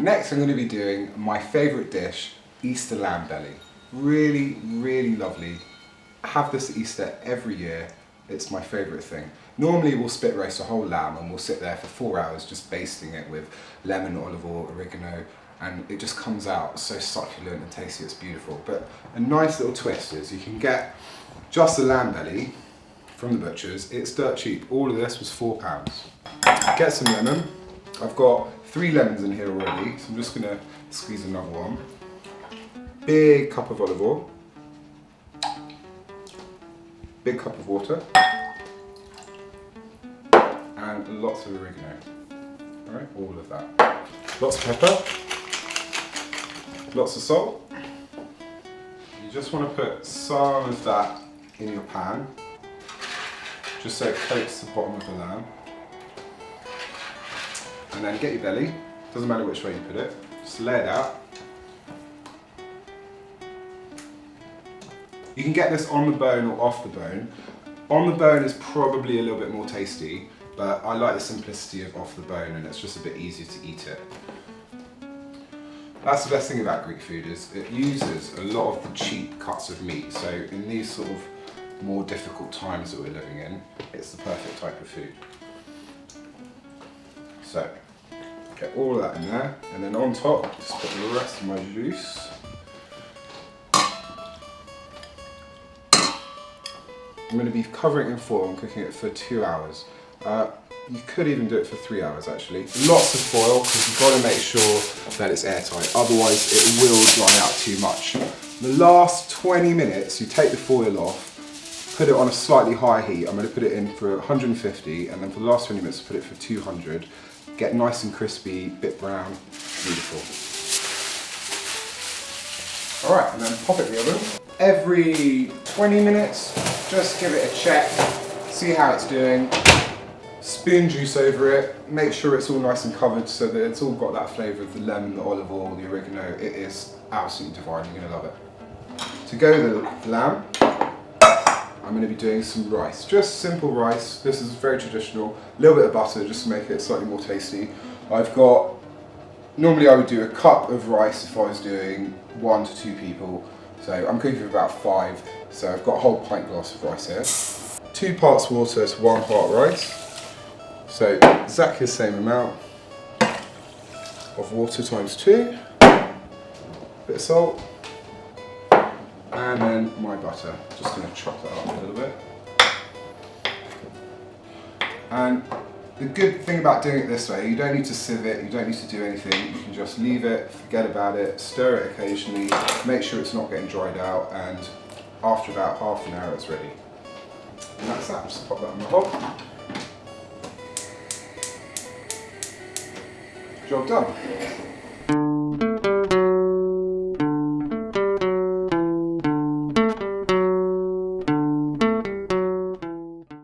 Next I'm going to be doing my favourite dish, Easter lamb belly. Really, really lovely. I have this at Easter every year. It's my favourite thing. Normally we'll spit roast a whole lamb and we'll sit there for 4 hours just basting it with lemon, olive oil, oregano, and it just comes out so succulent and tasty, it's beautiful. But a nice little twist is you can get just a lamb belly from the butchers. It's dirt cheap. All of this was £4. Get some lemon. I've got 3 lemons in here already, so I'm just going to squeeze another one. Big cup of olive oil. Big cup of water. And lots of oregano. Alright, all of that. Lots of pepper. Lots of salt. You just want to put some of that in your pan, just so it coats the bottom of the lamb. And then get your belly, doesn't matter which way you put it, just lay it out. You can get this on the bone or off the bone. On the bone is probably a little bit more tasty, but I like the simplicity of off the bone and it's just a bit easier to eat it. That's the best thing about Greek food, is it uses a lot of the cheap cuts of meat. So in these sort of more difficult times that we're living in, it's the perfect type of food. So, get all of that in there, and then on top, just put the rest of my juice. I'm going to be covering it in foil and cooking it for 2 hours. You could even do it for 3 hours actually. Lots of foil, because you've got to make sure that it's airtight, otherwise it will dry out too much. The last 20 minutes, you take the foil off, put it on a slightly higher heat. I'm going to put it in for 150, and then for the last 20 minutes, put it for 200. Get nice and crispy, bit brown, beautiful. All right, and then pop it in the oven. Every 20 minutes, just give it a check, see how it's doing. Spoon juice over it, make sure it's all nice and covered so that it's all got that flavour of the lemon, the olive oil, the oregano. It is absolutely divine, you're going to love it. To go with the lamb, I'm going to be doing some rice, just simple rice. This is very traditional. A little bit of butter just to make it slightly more tasty. I've got, normally I would do a cup of rice if I was doing 1 to 2 people. So I'm cooking for about 5, so I've got a whole pint glass of rice here. 2 parts water to 1 part rice. So exactly the same amount of water times 2. Bit of salt. And then my butter, just going to chop that up a little bit. And the good thing about doing it this way, you don't need to sieve it, you don't need to do anything, you can just leave it, forget about it, stir it occasionally, make sure it's not getting dried out, and after about half an hour it's ready. And that's that, just pop that in the hob. Job done.